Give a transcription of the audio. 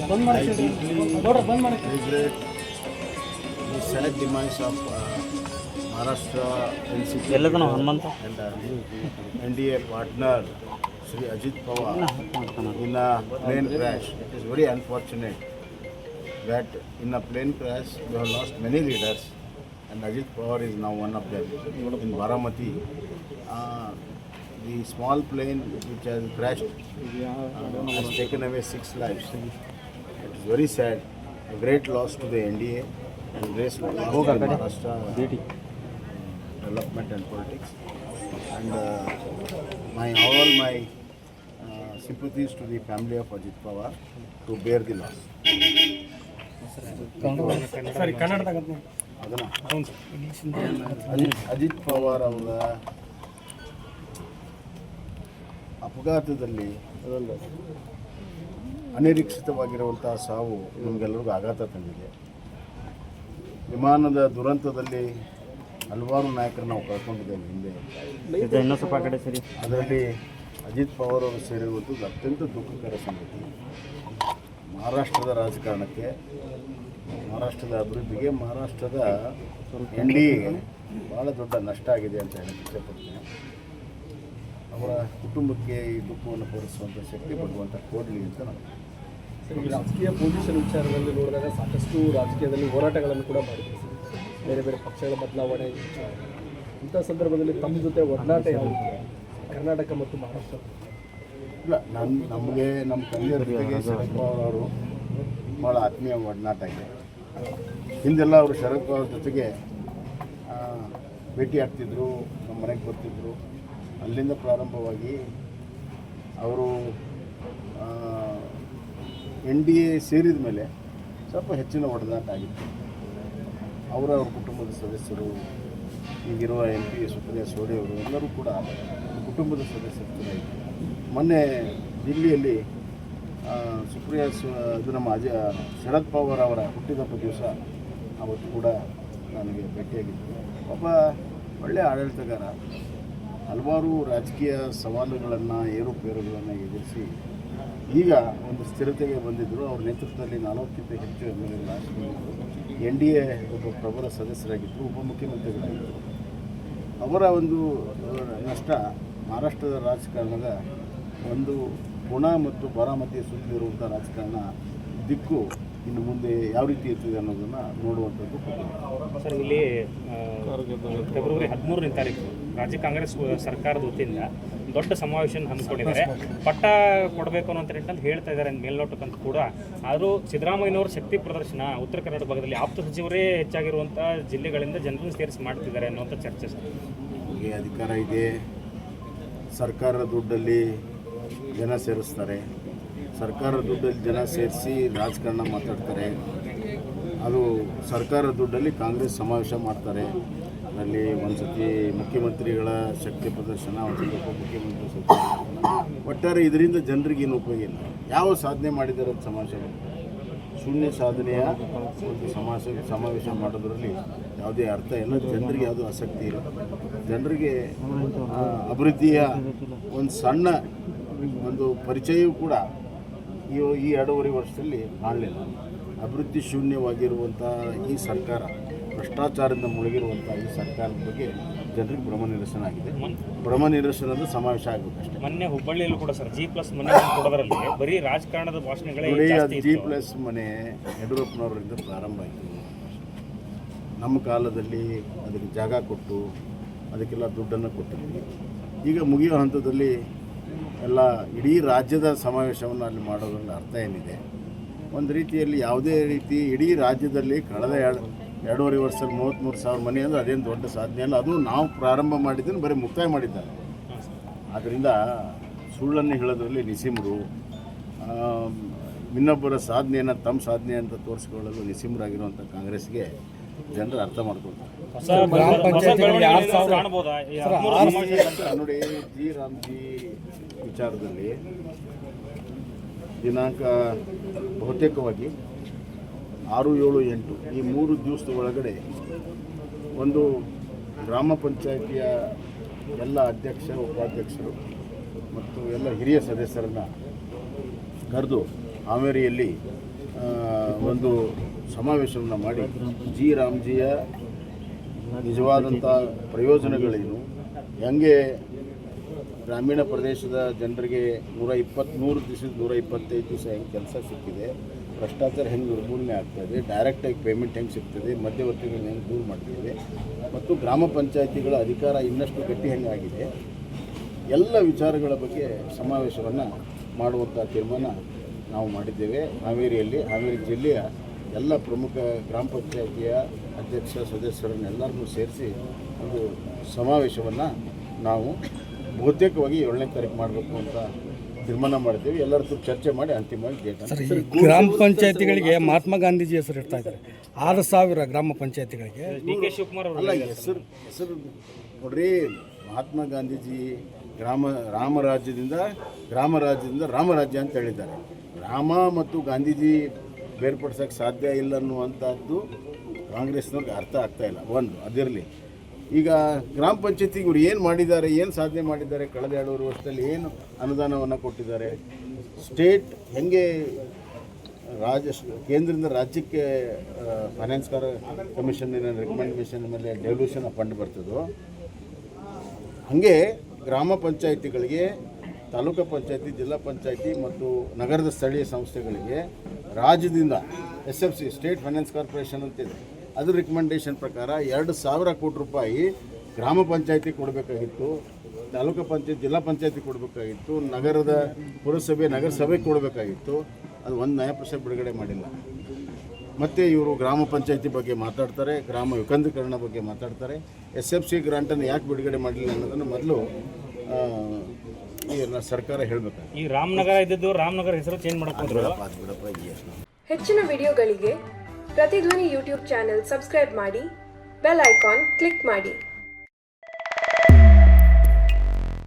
regret the sad demise of Maharashtra NCP and NDA partner Shri Ajit Pawar in a plane crash. It is very unfortunate that in a plane crash we have lost many leaders, and Ajit Pawar is now one of them. In Baramati, the small plane which has crashed has taken away 6 lives. It is very sad. A great loss to the NDA and great loss to Maharashtra development and politics. And all my sympathies to the family of Ajit Pawar to bear the loss. Ajit Pawar ಅವರ ಅಪಘಾತದಲ್ಲಿ ಅನಿರೀಕ್ಷಿತವಾಗಿರುವಂತಹ ಸಾವು ನಮಗೆಲ್ಲರಿಗೂ ಆಘಾತ ತಂದಿದೆ. ವಿಮಾನದ ದುರಂತದಲ್ಲಿ ಹಲವಾರು ನಾಯಕರನ್ನು ನಾವು ಕಳ್ಕೊಂಡಿದ್ದೇವೆ ಹಿಂದೆ. ಅದರಲ್ಲಿ ಅಜಿತ್ ಪವಾರ್ ಅವರು ಸೇರಿರುವುದು ಅತ್ಯಂತ ದುಃಖಕರ ಸಂಗತಿ. ಮಹಾರಾಷ್ಟ್ರದ ರಾಜಕಾರಣಕ್ಕೆ, ಮಹಾರಾಷ್ಟ್ರದ ಅಭಿವೃದ್ಧಿಗೆ, ಮಹಾರಾಷ್ಟ್ರದ NDAಗೆ ಭಾಳ ದೊಡ್ಡ ನಷ್ಟ ಆಗಿದೆ ಅಂತ ಹೇಳಕ್ಕೆ ಇಷ್ಟಪಡ್ತೇನೆ. ಅವರ ಕುಟುಂಬಕ್ಕೆ ಈ ದುಃಖವನ್ನು ತೋರಿಸುವಂಥ ಶಕ್ತಿ ಭಗವಂತ ಕೊಡಲಿ ಅಂತ ನಾನು. ರಾಜಕೀಯ ಪೊಸಿಷನ್ ವಿಚಾರದಲ್ಲಿ ನೋಡಿದಾಗ ಸಾಕಷ್ಟು ರಾಜಕೀಯದಲ್ಲಿ ಹೋರಾಟಗಳನ್ನು ಕೂಡ ಮಾಡಿದ್ರು, ಬೇರೆ ಬೇರೆ ಪಕ್ಷಗಳ ಬದಲಾವಣೆ. ಇಂಥ ಸಂದರ್ಭದಲ್ಲಿ ತಮ್ಮ ಜೊತೆ ಒಡನಾಟ ಯಾವುದು ಕರ್ನಾಟಕ ಮತ್ತು ಮಹಾರಾಷ್ಟ್ರ? ಇಲ್ಲ, ನಮಗೆ ನಮ್ಮ ತಂದೆಯರ ಜೊತೆಗೆ ಶರದ್ ಪವಾರ್ ಅವರು ಭಾಳ ಆತ್ಮೀಯ ಒಡನಾಟ ಇದೆ. ಹಿಂದೆಲ್ಲ ಅವರು ಶರದ್ ಪವಾರ್ ಜೊತೆಗೆ ಭೇಟಿ ಆಗ್ತಿದ್ರು, ನಮ್ಮ ಮನೆಗೆ ಬರ್ತಿದ್ರು. ಅಲ್ಲಿಂದ ಪ್ರಾರಂಭವಾಗಿ ಅವರು NDA ಸೇರಿದ ಮೇಲೆ ಸ್ವಲ್ಪ ಹೆಚ್ಚಿನ ಒಡನಾಟ ಆಗಿತ್ತು. ಅವರ ಕುಟುಂಬದ ಸದಸ್ಯರು, ಈಗಿರುವ MP ಸುಪ್ರಿಯಾ ಸೋಡೆ ಅವರು ಎಲ್ಲರೂ ಕೂಡ ಕುಟುಂಬದ ಸದಸ್ಯರು ಕೂಡ ಇದ್ದಾರೆ. ಮೊನ್ನೆ ದಿಲ್ಲಿಯಲ್ಲಿ ಇದು ನಮ್ಮ ಶರದ್ ಪವಾರ್ ಅವರ ಹುಟ್ಟಿದಬ್ಬ ದಿವಸ ಅವತ್ತು ಕೂಡ ನನಗೆ ಭೇಟಿಯಾಗಿದ್ದರು. ಒಬ್ಬ ಒಳ್ಳೆಯ ಆಡಳಿತಗಾರ, ಹಲವಾರು ರಾಜಕೀಯ ಸವಾಲುಗಳನ್ನು, ಏರುಪೇರುಗಳನ್ನು ಎದುರಿಸಿ ಈಗ ಒಂದು ಸ್ಥಿರತೆಗೆ ಬಂದಿದ್ದರು. ಅವ್ರ ನೇತೃತ್ವದಲ್ಲಿ 40ಕ್ಕಿಂತ ಹೆಚ್ಚು MLA NDA ಒಬ್ಬ ಪ್ರಬಲ ಸದಸ್ಯರಾಗಿದ್ದರು, ಉಪಮುಖ್ಯಮಂತ್ರಿಗಳಾಗಿದ್ದರು. ಅವರ ಒಂದು ನಷ್ಟ ಮಹಾರಾಷ್ಟ್ರದ ರಾಜಕಾರಣದ ಒಂದು ಪುಣೆ ಮತ್ತು ಬಾರಾಮತಿ ಸುತ್ತಲಿರುವಂಥ ರಾಜಕಾರಣ ದಿಕ್ಕು ಇನ್ನು ಮುಂದೆ ಯಾವ ರೀತಿ ಇರ್ತದೆ ಅನ್ನೋದನ್ನು ನೋಡುವಂಥದ್ದು. ಸರ್, ಇಲ್ಲಿ ಫೆಬ್ರವರಿ 13ನೇ ತಾರೀಕು ರಾಜ್ಯ ಕಾಂಗ್ರೆಸ್ ಸರ್ಕಾರದ ವತಿಯಿಂದ ದೊಡ್ಡ ಸಮಾವೇಶ ಹಮ್ಮಿಕೊಂಡಿದ್ದಾರೆ. ಪಟ್ಟ ಕೊಡಬೇಕು ಅನ್ನೋ ನಿಟ್ಟಿನಲ್ಲಿ ಹೇಳ್ತಾ ಇದ್ದಾರೆ ಮೇಲ್ನೋಟಕ್ಕಂತ ಕೂಡ. ಆದರೂ ಸಿದ್ದರಾಮಯ್ಯನವರು ಶಕ್ತಿ ಪ್ರದರ್ಶನ ಉತ್ತರ ಕನ್ನಡ ಭಾಗದಲ್ಲಿ ಆಪ್ತ ಸಚಿವರೇ ಹೆಚ್ಚಾಗಿರುವಂಥ ಜಿಲ್ಲೆಗಳಿಂದ ಜನರನ್ನು ಸೇರಿಸಿ ಮಾಡ್ತಿದ್ದಾರೆ ಅನ್ನುವಂಥ ಚರ್ಚೆ. ಸರ್, ನಮಗೆ ಅಧಿಕಾರ ಇದೆ, ಸರ್ಕಾರದ ದುಡ್ಡಲ್ಲಿ ಜನ ಸೇರಿಸ್ತಾರೆ, ಸರ್ಕಾರದ ದುಡ್ಡಲ್ಲಿ ಜನ ಸೇರಿಸಿ ರಾಜಕಾರಣ ಮಾತಾಡ್ತಾರೆ. ಅದು ಸರ್ಕಾರದ ದುಡ್ಡಲ್ಲಿ ಕಾಂಗ್ರೆಸ್ ಸಮಾವೇಶ ಮಾಡ್ತಾರೆ. ಅದರಲ್ಲಿ ಒಂದು ಸತಿ ಮುಖ್ಯಮಂತ್ರಿಗಳ ಶಕ್ತಿ ಪ್ರದರ್ಶನ, ಒಂದು ಸತಿ ಉಪಮುಖ್ಯಮಂತ್ರಿ ಶಕ್ತಿ ಪ್ರದರ್ಶನ. ಒಟ್ಟಾರೆ ಇದರಿಂದ ಜನರಿಗೇನು ಉಪಯೋಗ ಇಲ್ಲ. ಯಾವ ಸಾಧನೆ ಮಾಡಿದ್ದಾರೆ ಅಂತ ಸಮಾವೇಶ, ಶೂನ್ಯ ಸಾಧನೆಯ ಒಂದು ಸಮಾವೇಶ ಮಾಡೋದ್ರಲ್ಲಿ ಯಾವುದೇ ಅರ್ಥ ಇಲ್ಲ. ಜನರಿಗೆ ಯಾವುದೂ ಆಸಕ್ತಿ ಇಲ್ಲ. ಜನರಿಗೆ ಅಭಿವೃದ್ಧಿಯ ಒಂದು ಸಣ್ಣ ಒಂದು ಪರಿಚಯವೂ ಕೂಡ ಈ 2.5 ವರ್ಷದಲ್ಲಿ ಕಾಣಲಿಲ್ಲ. ಅಭಿವೃದ್ಧಿ ಶೂನ್ಯವಾಗಿರುವಂಥ ಈ ಸರ್ಕಾರ, ಭ್ರಷ್ಟಾಚಾರದಿಂದ ಮುಳುಗಿರುವಂಥ ಈ ಸರ್ಕಾರದ ಬಗ್ಗೆ ಜನರಿಗೆ ಭ್ರಮ ನಿರಸನ ಆಗಿದೆ. ಭ್ರಮ ನಿರಸನದ ಸಮಾವೇಶ ಆಗಬೇಕಷ್ಟೇ. ಮೊನ್ನೆ ಹುಬ್ಬಳ್ಳಿಯಲ್ಲೂ ಕೂಡ ಸರ್ G+ ಮನೆ ಕೊಡೋದ್ರಲ್ಲಿ ಬರೀ ರಾಜಕಾರಣದ ಭಾಷಣಗಳೇ. G+ ಮನೆ ಯಡಿಯೂರಪ್ಪನವರಿಂದ ಪ್ರಾರಂಭ ಆಯಿತು. ನಮ್ಮ ಕಾಲದಲ್ಲಿ ಅದಕ್ಕೆ ಜಾಗ ಕೊಟ್ಟು ಅದಕ್ಕೆಲ್ಲ ದುಡ್ಡನ್ನು ಕೊಟ್ಟಿದ್ವಿ. ಈಗ ಮುಗಿಯೋ ಹಂತದಲ್ಲಿ ಎಲ್ಲ ಇಡೀ ರಾಜ್ಯದ ಸಮಾವೇಶವನ್ನು ಅಲ್ಲಿ ಮಾಡೋದ್ರಲ್ಲಿ ಅರ್ಥ ಏನಿದೆ? ಒಂದು ರೀತಿಯಲ್ಲಿ ಯಾವುದೇ ರೀತಿ ಇಡೀ ರಾಜ್ಯದಲ್ಲಿ ಕಳೆದ 2.5 ವರ್ಷದಲ್ಲಿ 33,000 ಮನೆ ಅಂದರೆ ಅದೇನು ದೊಡ್ಡ ಸಾಧನೆ ಅಲ್ಲ. ಅದು ನಾವು ಪ್ರಾರಂಭ ಮಾಡಿದ್ದನ್ನು ಬರೀ ಮುಕ್ತಾಯ ಮಾಡಿದ್ದಾರೆ. ಆದ್ದರಿಂದ ಸುಳ್ಳನ್ನು ಹೇಳೋದ್ರಲ್ಲಿ ನಿಸಿಮರು, ಇನ್ನೊಬ್ಬರ ಸಾಧನೆಯನ್ನು ತಮ್ಮ ಸಾಧನೆ ಅಂತ ತೋರಿಸ್ಕೊಳ್ಳಲು ನಿಸಿಮರಾಗಿರುವಂಥ ಕಾಂಗ್ರೆಸ್ಗೆ ಜನರು ಅರ್ಥ ಮಾಡ್ಕೊಳ್ತಾರೆ. ನೋಡಿ, ರಾಮ್ಜಿ ವಿಚಾರದಲ್ಲಿ ದಿನಾಂಕ ಬಹುತೇಕವಾಗಿ 6, 7, 8 ಈ 3 ದಿವಸದ ಒಳಗಡೆ ಒಂದು ಗ್ರಾಮ ಪಂಚಾಯಿತಿಯ ಎಲ್ಲ ಅಧ್ಯಕ್ಷರು, ಉಪಾಧ್ಯಕ್ಷರು ಮತ್ತು ಎಲ್ಲ ಹಿರಿಯ ಸದಸ್ಯರನ್ನು ಕರೆದು ಹಾವೇರಿಯಲ್ಲಿ ಒಂದು ಸಮಾವೇಶವನ್ನು ಮಾಡಿ ಜಿ ರಾಮ್ಜಿಯ ನಿಜವಾದಂಥ ಪ್ರಯೋಜನಗಳೇನು, ಹೆಂಗೆ ಗ್ರಾಮೀಣ ಪ್ರದೇಶದ ಜನರಿಗೆ 100 ದಿವಸದ 125 ದಿವಸ ಹೆಂಗೆ ಕೆಲಸ ಸಿಕ್ಕಿದೆ, ಭ್ರಷ್ಟಾಚಾರ ಹೆಂಗೆ ನಿರ್ಮೂಲನೆ ಆಗ್ತಾಯಿದೆ, ಡೈರೆಕ್ಟಾಗಿ ಪೇಮೆಂಟ್ ಹೆಂಗೆ ಸಿಗ್ತದೆ, ಮಧ್ಯವರ್ತಿಗಳನ್ನ ಹೆಂಗೆ ದೂರ ಮಾಡ್ತಿದೆ ಮತ್ತು ಗ್ರಾಮ ಪಂಚಾಯಿತಿಗಳ ಅಧಿಕಾರ ಇನ್ನಷ್ಟು ಗಟ್ಟಿ ಹೆಂಗಾಗಿದೆ, ಎಲ್ಲ ವಿಚಾರಗಳ ಬಗ್ಗೆ ಸಮಾವೇಶವನ್ನು ಮಾಡುವಂಥ ತೀರ್ಮಾನ ನಾವು ಮಾಡಿದ್ದೇವೆ. ಹಾವೇರಿ ಜಿಲ್ಲೆಯ ಎಲ್ಲ ಪ್ರಮುಖ ಗ್ರಾಮ ಪಂಚಾಯಿತಿಯ ಅಧ್ಯಕ್ಷ ಸದಸ್ಯರನ್ನೆಲ್ಲರನ್ನೂ ಸೇರಿಸಿ ಒಂದು ಸಮಾವೇಶವನ್ನು ನಾವು ಬಹುತೇಕವಾಗಿ 7ನೇ ತಾರೀಕು ಮಾಡಬೇಕು ಅಂತ ತೀರ್ಮಾನ ಮಾಡಿದ್ದೇವೆ. ಎಲ್ಲರ ಹತ್ರ ಚರ್ಚೆ ಮಾಡಿ ಅಂತಿಮವಾಗಿ ಡೇಟ್. ಗ್ರಾಮ ಪಂಚಾಯತಿಗಳಿಗೆ ಮಹಾತ್ಮ ಗಾಂಧೀಜಿ ಹೆಸರು ಇಡ್ತಾ ಇದ್ದಾರೆ. 6,000 ಗ್ರಾಮ ಪಂಚಾಯತಿಗಳಿಗೆ ಡಿ ಕೆ ಶಿವಕುಮಾರ್ ಅವರು ಅಲ್ಲ, ಹೆಸರು ನೋಡ್ರಿ, ಮಹಾತ್ಮ ಗಾಂಧೀಜಿ ರಾಮರಾಜ್ಯದಿಂದ ರಾಮರಾಜ್ಯ ಅಂತ ಹೇಳಿದ್ದಾರೆ. ರಾಮ ಮತ್ತು ಗಾಂಧೀಜಿ ಬೇರ್ಪಡಿಸೋಕ್ಕೆ ಸಾಧ್ಯ ಇಲ್ಲ ಅನ್ನುವಂಥದ್ದು ಕಾಂಗ್ರೆಸ್ನವ್ರಿಗೆ ಅರ್ಥ ಆಗ್ತಾಯಿಲ್ಲ. ಒಂದು ಅದಿರಲಿ. ಈಗ ಗ್ರಾಮ ಪಂಚಾಯತಿಗೆ ಇವರು ಏನು ಮಾಡಿದ್ದಾರೆ, ಏನು ಸಾಧನೆ ಮಾಡಿದ್ದಾರೆ, ಕಳೆದ 2 ವರ್ಷದಲ್ಲಿ ಏನು ಅನುದಾನವನ್ನು ಕೊಟ್ಟಿದ್ದಾರೆ, ಸ್ಟೇಟ್ ಹೆಂಗೆ ಕೇಂದ್ರದಿಂದ ರಾಜ್ಯಕ್ಕೆ ಫೈನಾನ್ಸ್ ಕಮಿಷನ್ನಿನ ರೆಕಮೆಂಡೇಷನ್ ಮೇಲೆ ಡೆವಲ್ಯೂಷನ್ ಫಂಡ್ ಬರ್ತದೋ ಹಾಗೆ ಗ್ರಾಮ ಪಂಚಾಯಿತಿಗಳಿಗೆ, ತಾಲೂಕು ಪಂಚಾಯತಿ, ಜಿಲ್ಲಾ ಪಂಚಾಯತಿ ಮತ್ತು ನಗರದ ಸ್ಥಳೀಯ ಸಂಸ್ಥೆಗಳಿಗೆ ರಾಜ್ಯದಿಂದ SFC ಸ್ಟೇಟ್ ಫೈನಾನ್ಸ್ ಕಾರ್ಪೊರೇಷನ್ ಅಂತಿದೆ, ಅದ್ರ ರಿಕಮೆಂಡೇಷನ್ ಪ್ರಕಾರ 2,000 ಕೋಟಿ ರೂಪಾಯಿ ಗ್ರಾಮ ಪಂಚಾಯತಿ ಕೊಡಬೇಕಾಗಿತ್ತು, ತಾಲೂಕು ಪಂಚಾಯತ್, ಜಿಲ್ಲಾ ಪಂಚಾಯತಿ ಕೊಡಬೇಕಾಗಿತ್ತು, ನಗರದ ಪುರಸಭೆ, ನಗರಸಭೆಗೆ ಕೊಡಬೇಕಾಗಿತ್ತು. ಅದು 1% ಬಿಡುಗಡೆ ಮಾಡಿಲ್ಲ. ಮತ್ತು ಇವರು ಗ್ರಾಮ ಪಂಚಾಯತಿ ಬಗ್ಗೆ ಮಾತಾಡ್ತಾರೆ, ಗ್ರಾಮ ವಿಕೇಂದ್ರೀಕರಣ ಬಗ್ಗೆ ಮಾತಾಡ್ತಾರೆ. SFC ಗ್ರಾಂಟನ್ನು ಯಾಕೆ ಬಿಡುಗಡೆ ಮಾಡಲಿಲ್ಲ ಅನ್ನೋದನ್ನು ಮೊದಲು ಈ ಸರ್ಕಾರ ಹೇಳಬೇಕು. ಈ ರಾಮನಗರ ಇದ್ದದ್ದು ರಾಮನಗರ ಹೆಸರು ಚೇಂಜ್ ಮಾಡಕ್ಕೆ ಹೆಚ್ಚಿನ ವಿಡಿಯೋಗಳಿಗೆ ಪ್ರತಿಧ್ವನಿ ಯೂಟ್ಯೂಬ್ ಚಾನೆಲ್ ಸಬ್ಸ್ಕ್ರೈಬ್ ಮಾಡಿ, ಬೆಲ್ ಐಕಾನ್ ಕ್ಲಿಕ್ ಮಾಡಿ.